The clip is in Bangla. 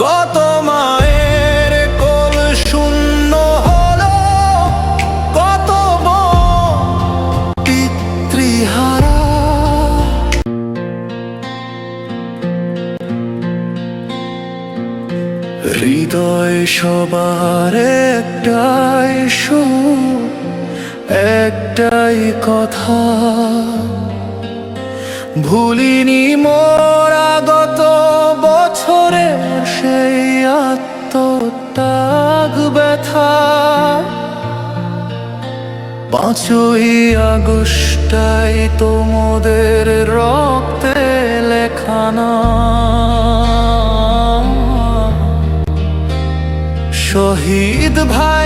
কত মায়ের কোল শূন্য হলো, কত পিতৃহারা। হৃদয় সবার একটাই সুর, একটাই কথা, ভুলিনি মোর আগত বছরের সেই আত্মত্যাগ ব্যথা। 5ই আগস্টাই তোমাদের রক্তে লেখানা, শহীদ ভাই